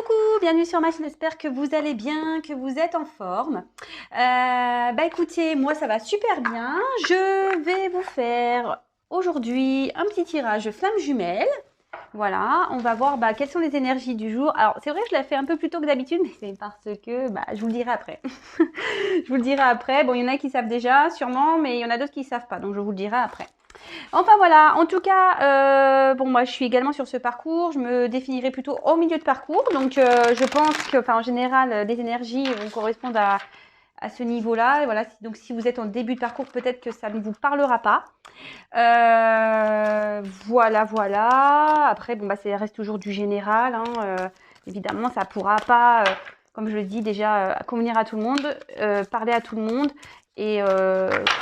Coucou, bienvenue sur ma chaîne, j'espère que vous allez bien, que vous êtes en forme. Écoutez, moi ça va super bien. Je vais vous faire aujourd'hui un petit tirage flamme jumelle. Voilà, on va voir quelles sont les énergies du jour. Alors c'est vrai que je la fais un peu plus tôt que d'habitude, mais c'est parce que je vous le dirai après. Je vous le dirai après. Bon, il y en a qui savent déjà, sûrement, mais il y en a d'autres qui ne savent pas, donc je vous le dirai après. Enfin voilà, en tout cas, bon moi je suis également sur ce parcours, je me définirai plutôt au milieu de parcours, donc je pense que, en général, les énergies vont correspondre à ce niveau-là. Voilà, donc si vous êtes en début de parcours, peut-être que ça ne vous parlera pas. Voilà. Après, bon ça reste toujours du général, hein, évidemment, ça pourra pas, comme je le dis déjà, convenir à tout le monde, parler à tout le monde. Et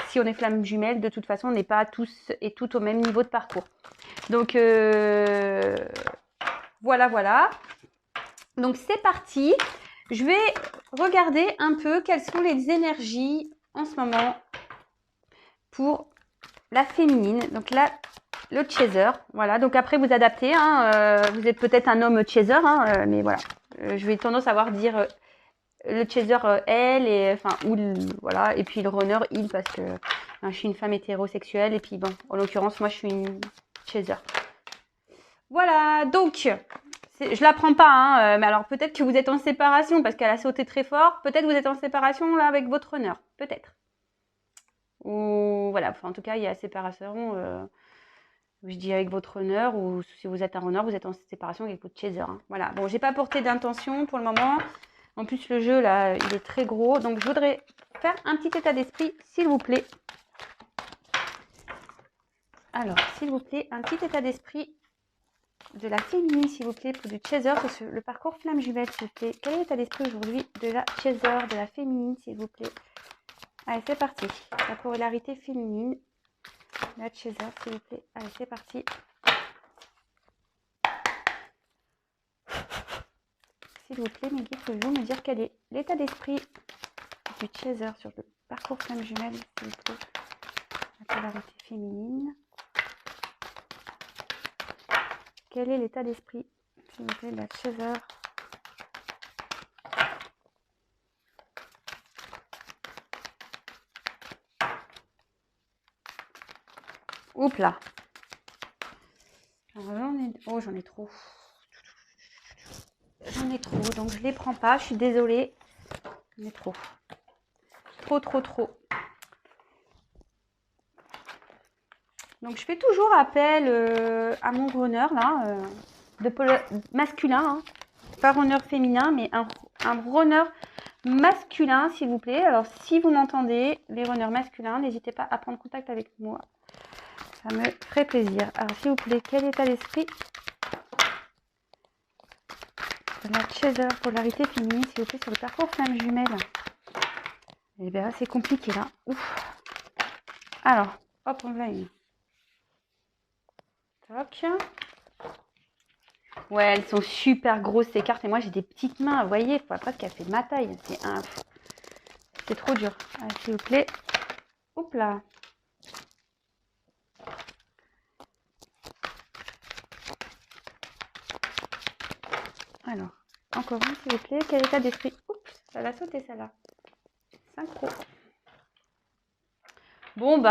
si on est flamme jumelle, de toute façon, on n'est pas tous et toutes au même niveau de parcours. Donc voilà. Donc c'est parti. Je vais regarder un peu quelles sont les énergies en ce moment pour la féminine. Donc là, le chaser. Voilà. Donc après, vous adaptez. Hein, vous êtes peut-être un homme chaser, hein, mais voilà. Je vais tendance à dire le chaser elle et voilà, et puis le runner il, parce que je suis une femme hétérosexuelle, et puis bon, en l'occurrence moi je suis une chaser. Voilà, donc je la prends pas, hein, mais alors peut-être que vous êtes en séparation parce qu'elle a sauté très fort. Peut-être vous êtes en séparation là avec votre runner, peut-être. Ou voilà, enfin, en tout cas il y a séparation. Je dis avec votre runner, ou si vous êtes un runner, vous êtes en séparation avec votre chaser. Hein. Voilà. Bon, j'ai pas porté d'intention pour le moment. En plus, le jeu, là, il est très gros. Donc, je voudrais faire un petit état d'esprit, s'il vous plaît. Alors, s'il vous plaît, un petit état d'esprit de la féminine, s'il vous plaît, pour du chaser sur le parcours flamme jumelle, s'il vous plaît. Quel est l'état d'esprit aujourd'hui de la chaser, de la féminine, s'il vous plaît? Allez, c'est parti. La polarité féminine. La chaser, s'il vous plaît. Allez, c'est parti. S'il vous plaît, mes guides, pouvez-vous me dire quel est l'état d'esprit du chaser sur le parcours flamme jumelle, s'il vous plaît? La polarité féminine. Quel est l'état d'esprit, s'il vous plaît, de la chaser? Oups là. Alors là, oh, j'en ai trop. J'en ai trop, donc je les prends pas. Je suis désolée. J'en ai trop. Trop. Donc je fais toujours appel à mon runner là, masculin, hein. Pas runner féminin, mais un runner masculin, s'il vous plaît. Alors si vous m'entendez, les runners masculins, n'hésitez pas à prendre contact avec moi. Ça me ferait plaisir. Alors s'il vous plaît, quel état d'esprit de la chaser, polarité féminine, s'il vous plaît, sur le parcours flamme jumelle? Eh bien, c'est compliqué là. Ouf. Alors, hop, on va une. Toc. Ouais, elles sont super grosses ces cartes, et moi j'ai des petites mains, vous voyez, il faut pas qu'elle fait ma taille. C'est trop dur. Allez, s'il vous plaît. Oups là. Alors, encore une, s'il vous plaît. Quel état d'esprit? Oups, ça va sauter celle-là. Synchro. Bon,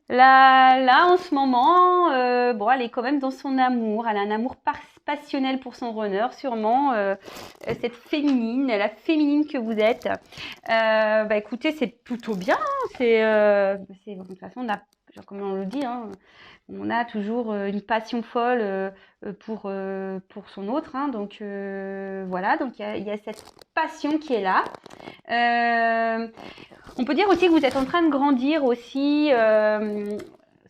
là en ce moment, bon, elle est quand même dans son amour. Elle a un amour passionnel pour son runner, sûrement. Cette féminine, la féminine que vous êtes. Écoutez, c'est plutôt bien. Hein, de toute façon, comme on le dit, hein, on a toujours une passion folle pour son autre. Hein, donc voilà, donc il y a cette passion qui est là. On peut dire aussi que vous êtes en train de grandir aussi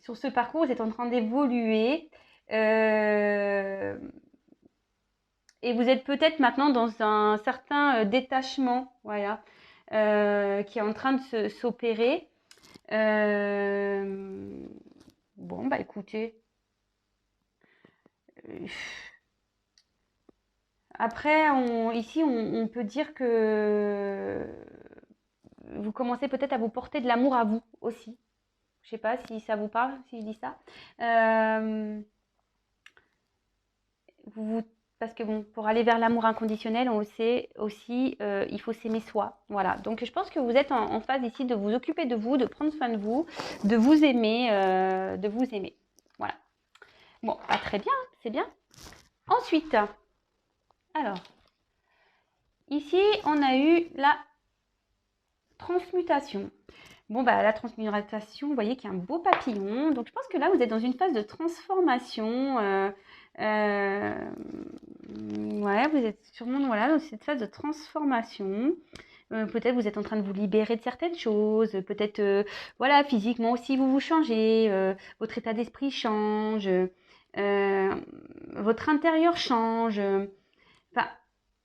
sur ce parcours, vous êtes en train d'évoluer et vous êtes peut-être maintenant dans un certain détachement, voilà, qui est en train de s'opérer. Bon, écoutez. Après, ici, on peut dire que vous commencez peut-être à vous porter de l'amour à vous aussi. Je sais pas si ça vous parle, si je dis ça. Vous parce que bon, pour aller vers l'amour inconditionnel, on le sait aussi, il faut s'aimer soi. Voilà. Donc je pense que vous êtes en phase ici de vous occuper de vous, de prendre soin de vous, de vous aimer, de vous aimer. Voilà. Bon, bah, très bien, c'est bien. Ensuite, alors, ici, on a eu la transmutation. Bon, bah, la transmutation, vous voyez qu'il y a un beau papillon. Donc, je pense que là, vous êtes dans une phase de transformation. Ouais, vous êtes sûrement voilà, dans cette phase de transformation. Peut-être vous êtes en train de vous libérer de certaines choses. Peut-être, voilà, physiquement aussi, vous vous changez. Votre état d'esprit change. Votre intérieur change. Enfin,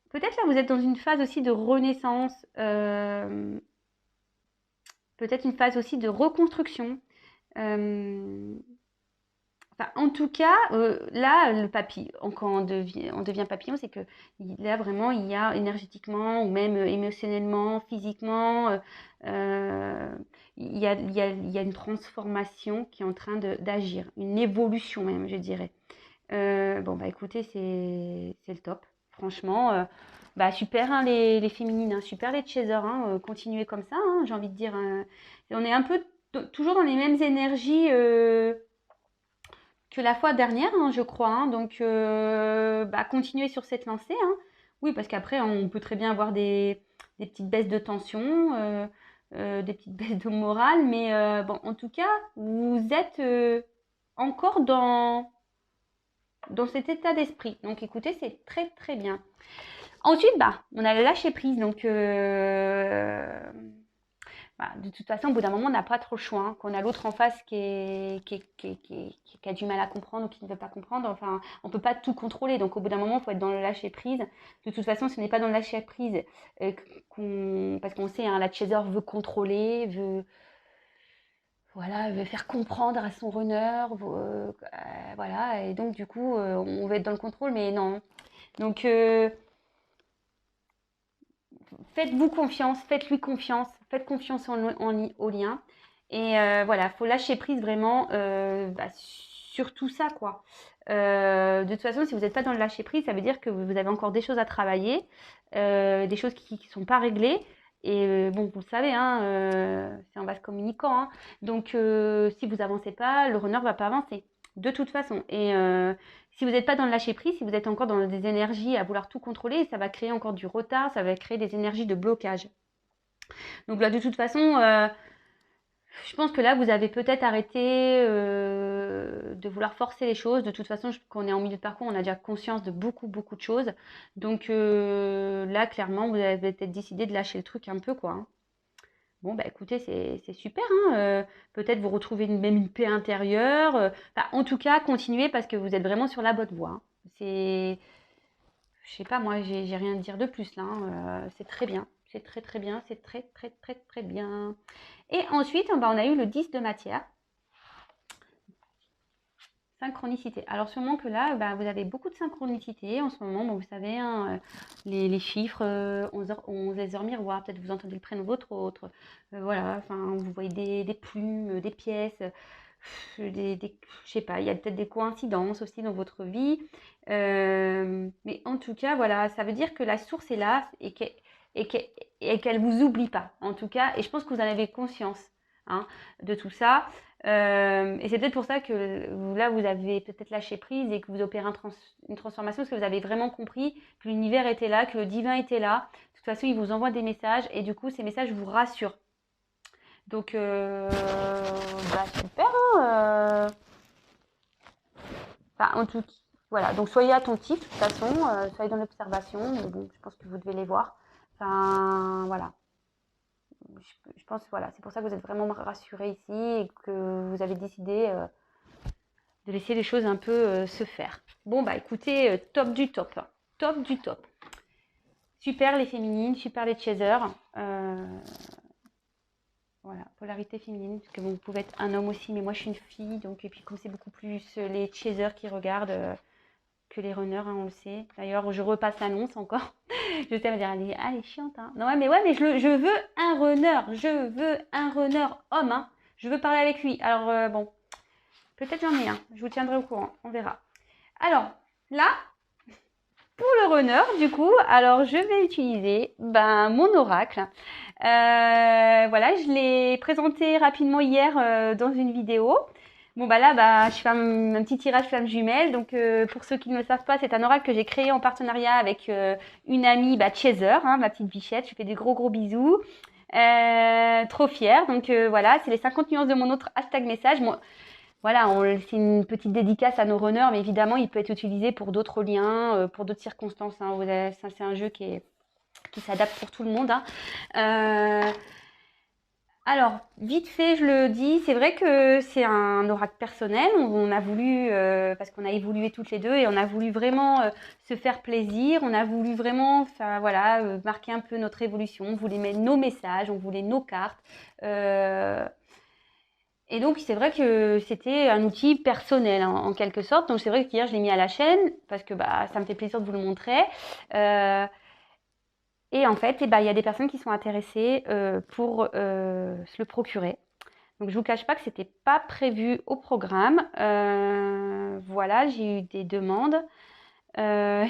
peut-être là, vous êtes dans une phase aussi de renaissance. Peut-être une phase aussi de reconstruction. Enfin, en tout cas, là, le papillon, quand on devient papillon, c'est que là, vraiment, il y a énergétiquement ou même émotionnellement, physiquement, il y a une transformation qui est en train d'agir, une évolution même, je dirais. Bon, bah écoutez, c'est le top. Franchement, bah super hein, les féminines, hein, super les chasers, hein, continuez comme ça, hein, j'ai envie de dire. On est un peu toujours dans les mêmes énergies que la fois dernière, hein, je crois. Hein, donc, bah, continuez sur cette lancée. Hein. Oui, parce qu'après, on peut très bien avoir des petites baisses de tension, des petites baisses de morale. Mais bon, en tout cas, vous êtes encore dans cet état d'esprit. Donc écoutez, c'est très très bien. Ensuite, bah, on a le lâcher prise. Donc, bah, de toute façon, au bout d'un moment, on n'a pas trop le choix. Hein. Qu'on a l'autre en face qui a du mal à comprendre ou qui ne veut pas comprendre. Enfin, on ne peut pas tout contrôler. Donc, au bout d'un moment, il faut être dans le lâcher prise. De toute façon, ce n'est pas dans le lâcher prise parce qu'on sait, hein, la chaser veut contrôler, voilà, veut faire comprendre à son runner, voilà, et donc du coup, on veut être dans le contrôle, mais non. Donc, faites-vous confiance, faites-lui confiance, faites confiance au lien, et voilà, faut lâcher prise vraiment bah, sur tout ça, quoi. De toute façon, si vous n'êtes pas dans le lâcher prise, ça veut dire que vous avez encore des choses à travailler, des choses qui ne sont pas réglées. Et bon, vous le savez, hein, c'est un vase communicant. Hein. Donc, si vous avancez pas, le runner va pas avancer. De toute façon. Et si vous n'êtes pas dans le lâcher prise, si vous êtes encore dans des énergies à vouloir tout contrôler, ça va créer encore du retard, ça va créer des énergies de blocage. Donc là, de toute façon, je pense que là, vous avez peut-être arrêté de vouloir forcer les choses. De toute façon, quand on est en milieu de parcours, on a déjà conscience de beaucoup, beaucoup de choses. Donc là, clairement, vous avez peut-être décidé de lâcher le truc un peu, quoi. Hein. Bon, bah écoutez, c'est super. Hein, peut-être vous retrouvez même une paix intérieure. Enfin, en tout cas, continuez parce que vous êtes vraiment sur la bonne voie. Hein. Je sais pas, moi, j'ai rien à dire de plus là. Hein, c'est très bien. C'est très, très bien. C'est très, très, très, très bien. Et ensuite, bah, on a eu le 10 de matière. Synchronicité. Alors sûrement que là, bah, vous avez beaucoup de synchronicité en ce moment. Bon, vous savez, hein, les chiffres, 11 heures miroirs, peut-être vous entendez le prénom d'autres autres. Voilà, enfin, vous voyez des plumes, des pièces, je sais pas, il y a peut-être des coïncidences aussi dans votre vie. Mais en tout cas, voilà, ça veut dire que la source est là et qu'elle vous oublie pas. En tout cas, et je pense que vous en avez conscience hein, de tout ça. Et c'est peut-être pour ça que là, vous avez peut-être lâché prise et que vous opérez une transformation parce que vous avez vraiment compris que l'univers était là, que le divin était là. De toute façon, il vous envoie des messages et du coup, ces messages vous rassurent. Donc, bah, super. Hein, enfin, en tout cas, voilà. Donc, soyez attentifs de toute façon, soyez dans l'observation. Mais bon, je pense que vous devez les voir. Enfin, voilà. Je pense, voilà, c'est pour ça que vous êtes vraiment rassurés ici et que vous avez décidé de laisser les choses un peu se faire. Bon, bah écoutez, top du top. Top du top. Super les féminines, super les chasers. Voilà, polarité féminine, parce que vous pouvez être un homme aussi, mais moi je suis une fille, donc et puis comme c'est beaucoup plus les chasers qui regardent que les runners, hein, on le sait. D'ailleurs, je repasse l'annonce encore. Je sais, me dire, elle est chiante. Hein. Non, mais ouais, mais je veux un runner. Je veux un runner homme. Hein. Je veux parler avec lui. Alors, bon, peut-être j'en ai un. Je vous tiendrai au courant. On verra. Alors, là, runner, du coup, alors je vais utiliser mon oracle. Voilà, je l'ai présenté rapidement hier dans une vidéo. Bon là, je fais un petit tirage flamme jumelle. Donc pour ceux qui ne le savent pas, c'est un oracle que j'ai créé en partenariat avec une amie, Chaser, hein, ma petite bichette. Je fais des gros bisous. Trop fière. Donc voilà, c'est les 50 nuances de mon autre hashtag message. Moi, voilà, c'est une petite dédicace à nos runners, mais évidemment, il peut être utilisé pour d'autres liens, pour d'autres circonstances. Hein. C'est un jeu qui s'adapte pour tout le monde. Hein. Alors, vite fait, je le dis, c'est vrai que c'est un oracle personnel. On a voulu, parce qu'on a évolué toutes les deux, et on a voulu vraiment se faire plaisir. On a voulu vraiment, marquer un peu notre évolution. On voulait mettre nos messages, on voulait nos cartes. Et donc, c'est vrai que c'était un outil personnel, hein, en quelque sorte. Donc, c'est vrai qu'hier, je l'ai mis à la chaîne parce que ça me fait plaisir de vous le montrer. Et en fait, il y a des personnes qui sont intéressées pour se le procurer. Donc, je vous cache pas que c'était pas prévu au programme. Voilà, j'ai eu des demandes. On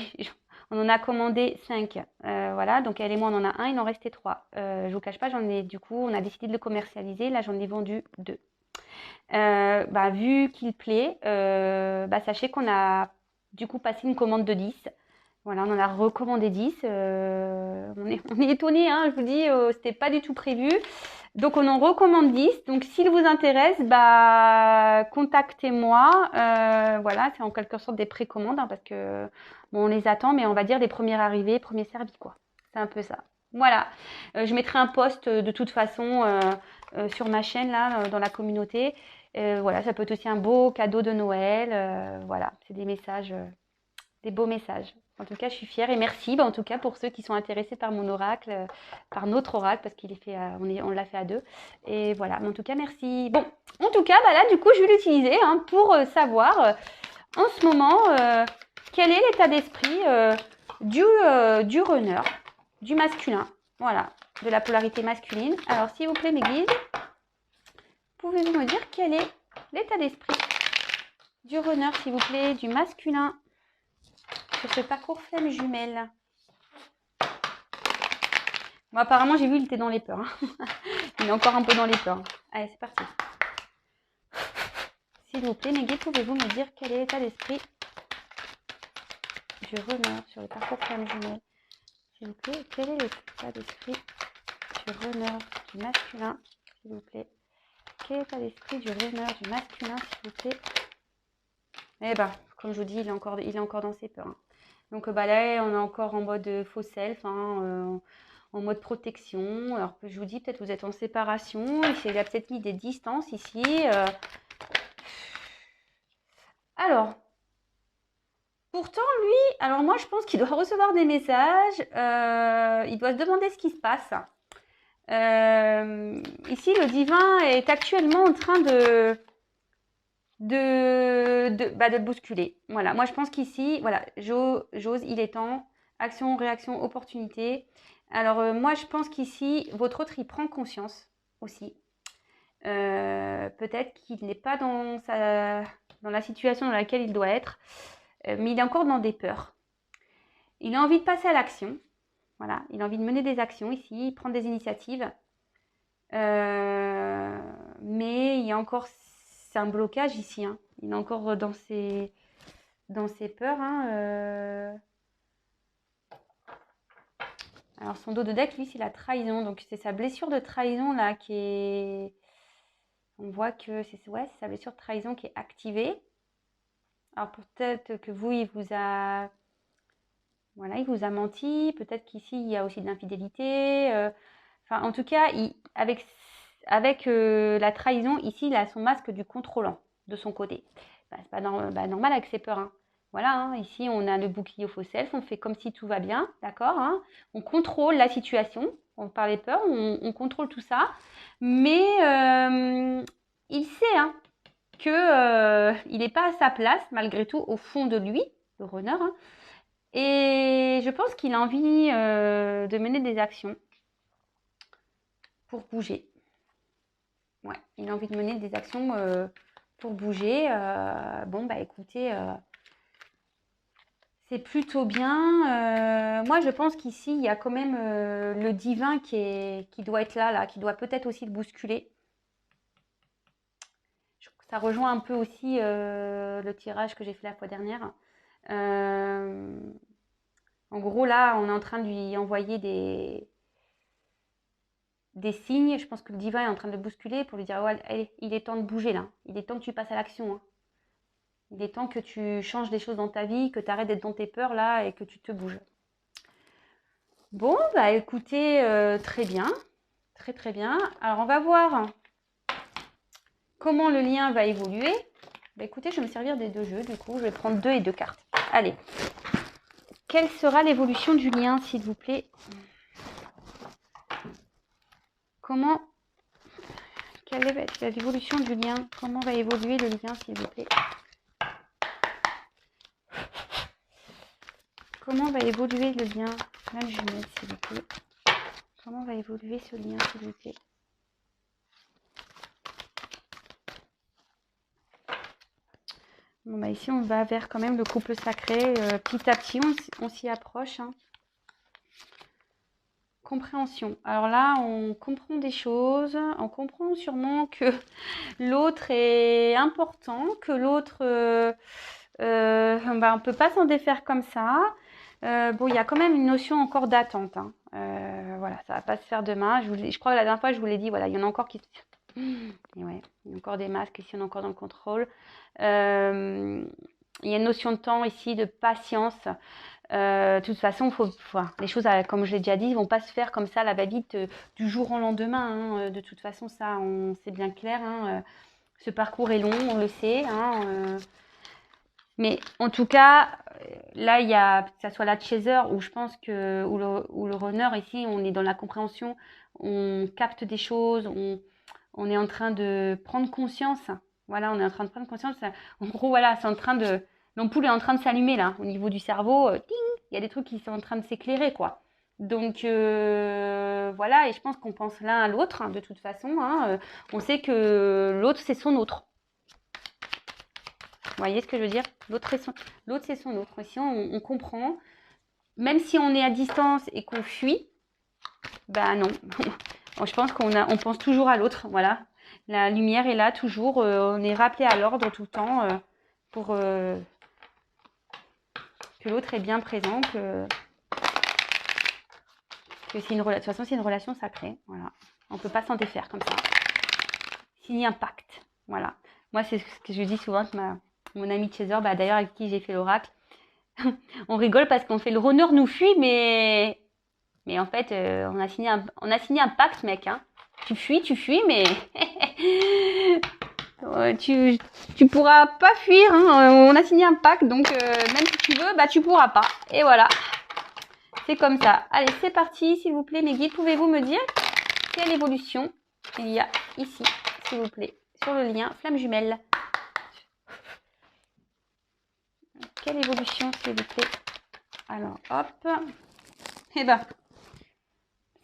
en a commandé 5. Voilà, donc elle et moi, on en a un, il en restait 3. Je vous cache pas, du coup, on a décidé de le commercialiser. Là, j'en ai vendu 2. Vu qu'il plaît, sachez qu'on a du coup passé une commande de 10. Voilà, on en a recommandé 10. On est étonnés, hein, je vous dis, c'était pas du tout prévu. Donc on en recommande 10. Donc s'il vous intéresse, contactez-moi. Voilà, c'est en quelque sorte des précommandes, hein, parce que on les attend, mais on va dire des premiers arrivés, premiers servis, quoi. C'est un peu ça. Voilà. Je mettrai un post de toute façon sur ma chaîne là, dans la communauté. Voilà, ça peut être aussi un beau cadeau de Noël. Voilà, c'est des messages, des beaux messages. En tout cas, je suis fière et merci en tout cas pour ceux qui sont intéressés par mon oracle, par notre oracle, parce qu'il est fait, on l'a fait à 2. Et voilà, mais en tout cas, merci. Bon, en tout cas, là, du coup, je vais l'utiliser pour savoir en ce moment quel est l'état d'esprit du runner, du masculin. Voilà, de la polarité masculine. Alors, s'il vous plaît, mes guides, pouvez-vous me dire quel est l'état d'esprit du runner, s'il vous plaît, du masculin sur ce parcours flamme jumelle? Bon, apparemment, j'ai vu, il était dans les peurs. Hein. Il est encore un peu dans les peurs. Allez, c'est parti. S'il vous plaît, mes guides, pouvez-vous me dire quel est l'état d'esprit du runner sur le parcours flamme jumelle? S'il vous plaît, quel est l'état d'esprit du runner du masculin? S'il vous plaît. Quel est l'état d'esprit du runner du masculin, s'il vous plaît? Eh comme je vous dis, il est encore dans ses peurs. Hein. Donc là, on est encore en mode faux self, en mode protection. Alors que je vous dis, peut-être vous êtes en séparation. Il a peut-être mis des distances ici. Alors, pourtant, lui, alors moi, je pense qu'il doit recevoir des messages. Il doit se demander ce qui se passe. Ici, le divin est actuellement en train de le bousculer. Voilà, moi je pense qu'ici, voilà, j'ose, il est temps. Action, réaction, opportunité. Alors moi je pense qu'ici, votre autre, il prend conscience aussi. Peut-être qu'il n'est pas dans la situation dans laquelle il doit être, mais il est encore dans des peurs. Il a envie de passer à l'action. Voilà, il a envie de mener des actions ici, prendre des initiatives. Mais il y a encore, c'est un blocage ici. Hein. Il est encore dans ses peurs. Hein, Alors son dos de deck, lui, c'est la trahison. Donc c'est sa blessure de trahison là qui est. On voit que c'est sa blessure de trahison qui est activée. Alors peut-être que vous, il vous a menti. Peut-être qu'ici, il y a aussi de l'infidélité. En tout cas, avec la trahison, ici, il a son masque du contrôlant de son côté. C'est pas normal avec ses peurs. Hein. Voilà, hein, ici, on a le bouclier au faux self. On fait comme si tout va bien, d'accord, hein. On contrôle la situation. On parle des peurs, on contrôle tout ça. Mais il sait qu'il n'est pas à sa place, malgré tout, au fond de lui, le runner. Hein. Et je pense qu'il a envie de mener des actions pour bouger. Ouais, il a envie de mener des actions pour bouger. Écoutez, C'est plutôt bien. Moi, je pense qu'ici, il y a quand même le divin qui doit être là, qui doit peut-être aussi le bousculer. Ça rejoint un peu aussi le tirage que j'ai fait la fois dernière. En gros, là, on est en train de lui envoyer des signes. Je pense que le divin est en train de le bousculer pour lui dire ouais, allez, il est temps de bouger là. Il est temps que tu passes à l'action. Hein. Il est temps que tu changes des choses dans ta vie, que tu arrêtes d'être dans tes peurs là et que tu te bouges. Bon, bah écoutez, très bien. Très très bien. Alors, on va voir comment le lien va évoluer. Bah écoutez, je vais me servir des 2 jeux. Du coup, je vais prendre 2 et 2 cartes. Allez. Quelle sera l'évolution du lien, s'il vous plaît? Quelle est l'évolution du lien? Comment va évoluer le lien, s'il vous plaît? Comment va évoluer le lien? Flamme jumelle, s'il vous plaît. Comment va évoluer ce lien, s'il vous plaît? Bon, bah ici, on va vers quand même le couple sacré. Petit à petit, on s'y approche. Hein. Compréhension. Alors là, on comprend des choses. On comprend sûrement que l'autre est important, que l'autre, on ne peut pas s'en défaire comme ça. Bon, il y a quand même une notion encore d'attente. Hein. Voilà, ça ne va pas se faire demain. Je crois que la dernière fois, je vous l'ai dit, voilà, il y en a encore qui... Et ouais, il y a encore des masques ici, on est encore dans le contrôle. Il y a une notion de temps ici, de patience. De toute façon, les choses, comme je l'ai déjà dit, ne vont pas se faire comme ça, la va-vite, du jour au lendemain. Hein. De toute façon, ça, c'est bien clair. Hein. Ce parcours est long, on le sait. Hein. Mais en tout cas, là, il y a, que ça soit la chaser ou je pense que, ou le runner, ici, on est dans la compréhension, on capte des choses, on est en train de prendre conscience. Voilà, on est en train de prendre conscience. En gros, voilà, c'est en train de... L'ampoule est en train de s'allumer, là, au niveau du cerveau. Ting, il y a des trucs qui sont en train de s'éclairer, quoi. Donc, voilà, et je pense qu'on pense l'un à l'autre, hein, de toute façon. Hein, on sait que l'autre, c'est son autre. Vous voyez ce que je veux dire? L'autre, c'est son autre. Ici, on comprend. Même si on est à distance et qu'on fuit, ben non. Je pense on pense toujours à l'autre. Voilà. La lumière est là toujours. On est rappelé à l'ordre tout le temps pour que l'autre est bien présent. Que c'est une relation. De toute façon, c'est une relation sacrée. Voilà. On ne peut pas s'en défaire comme ça. Signer un pacte. Voilà. Moi, c'est ce que je dis souvent avec mon ami Chaser, d'ailleurs avec qui j'ai fait l'oracle. On rigole parce qu'on fait le runner nous fuit, mais en fait, on a signé un pacte, mec. Hein. Tu fuis, mais tu pourras pas fuir. Hein. On a signé un pacte, donc même si tu veux, tu pourras pas. Et voilà, c'est comme ça. Allez, c'est parti, s'il vous plaît, mes guides. Pouvez-vous me dire quelle évolution il y a ici, s'il vous plaît, sur le lien flamme jumelle? Quelle évolution, s'il vous plaît? Alors, hop. Eh ben,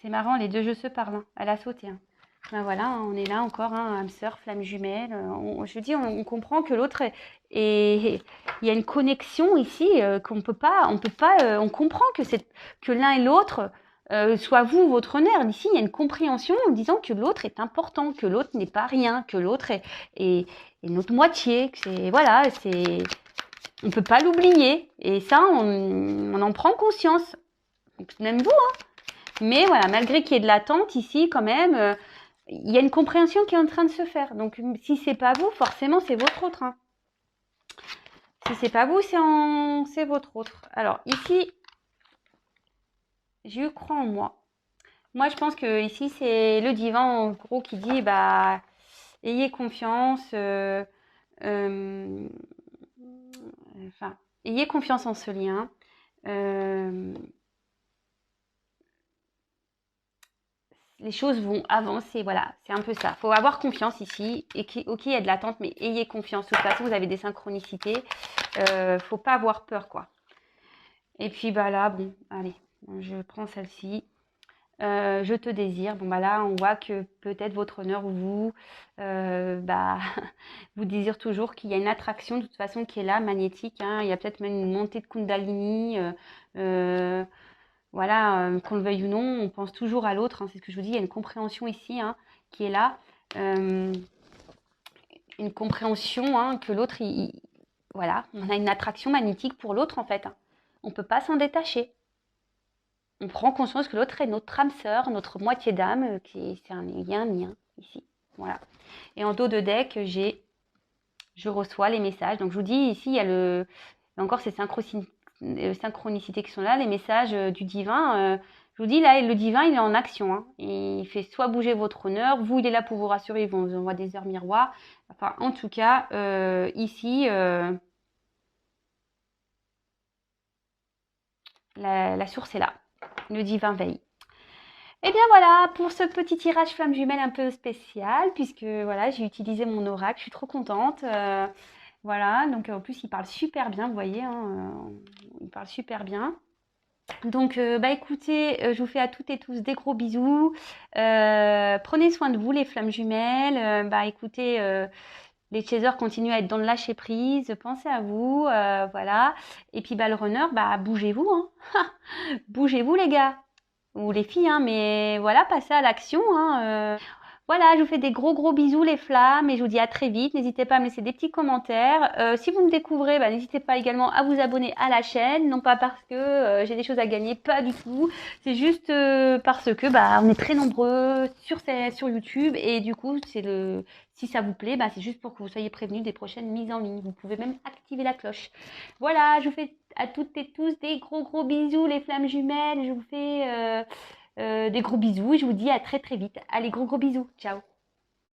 c'est marrant, les 2 jeux se parlent. Hein. Elle a sauté. Hein. Ben voilà, on est là encore, hein, âme sœur, flamme jumelle. Je dis, on comprend que l'autre il y a une connexion ici qu'on peut pas, on comprend que l'un et l'autre, soit vous, votre nerf. Ici, il y a une compréhension en disant que l'autre est important, que l'autre n'est pas rien, que l'autre est notre moitié. Que voilà, on peut pas l'oublier. Et ça, on en prend conscience. Donc, même vous, hein. Mais voilà, malgré qu'il y ait de l'attente ici, quand même, il y a une compréhension qui est en train de se faire. Donc, si c'est pas vous, forcément, c'est votre autre. Hein. Si c'est pas vous, c'est votre autre. Alors, ici, je crois en moi. Moi, je pense que ici, c'est le divin, en gros, qui dit, ayez confiance. Ayez confiance en ce lien. Les choses vont avancer, voilà, c'est un peu ça. Il faut avoir confiance ici, et ok, il y a de l'attente, mais ayez confiance. De toute façon, vous avez des synchronicités, faut pas avoir peur, quoi. Et puis, là, bon, allez, je prends celle-ci. je te désire. Bon, bah là, on voit que peut-être votre honneur ou vous, bah, vous désire toujours, qu'il y a une attraction de toute façon qui est là, magnétique, hein. Il y a peut-être même une montée de Kundalini. Voilà, qu'on le veuille ou non, on pense toujours à l'autre, hein, c'est ce que je vous dis, il y a une compréhension ici, hein, qui est là. Une compréhension, hein, que l'autre, voilà, on a une attraction magnétique pour l'autre en fait, hein. On ne peut pas s'en détacher. On prend conscience que l'autre est notre âme sœur, notre moitié d'âme, il y a un lien ici. Voilà. Et en dos de deck, je reçois les messages. Donc je vous dis, ici, il y a encore ces synchronicités qui sont là, les messages du divin. Je vous dis, là, le divin, il est en action, hein. Il fait soit bouger votre honneur, vous, il est là pour vous rassurer, il vous envoie des heures miroirs. Enfin, en tout cas, ici, la source est là. Le divin veille. Et bien voilà, pour ce petit tirage flamme jumelle un peu spécial, puisque voilà, j'ai utilisé mon oracle, je suis trop contente. Voilà, donc en plus, il parle super bien, vous voyez, hein, il parle super bien. Donc, bah écoutez, je vous fais à toutes et tous des gros bisous. Prenez soin de vous, les flammes jumelles. Bah écoutez, les chasers continuent à être dans le lâcher prise. Pensez à vous, voilà. Et puis, bah le runner, bah bougez-vous, hein. Bougez-vous, les gars ou les filles, hein, mais voilà, passez à l'action, hein. Voilà, je vous fais des gros bisous les flammes et je vous dis à très vite. N'hésitez pas à me laisser des petits commentaires. Si vous me découvrez, bah, n'hésitez pas également à vous abonner à la chaîne. Non pas parce que j'ai des choses à gagner, pas du tout. C'est juste parce que bah, on est très nombreux sur YouTube et du coup, si ça vous plaît, bah, c'est juste pour que vous soyez prévenus des prochaines mises en ligne. Vous pouvez même activer la cloche. Voilà, je vous fais à toutes et tous des gros bisous les flammes jumelles. Je vous fais... des gros bisous et je vous dis à très vite. Allez, gros bisous. Ciao.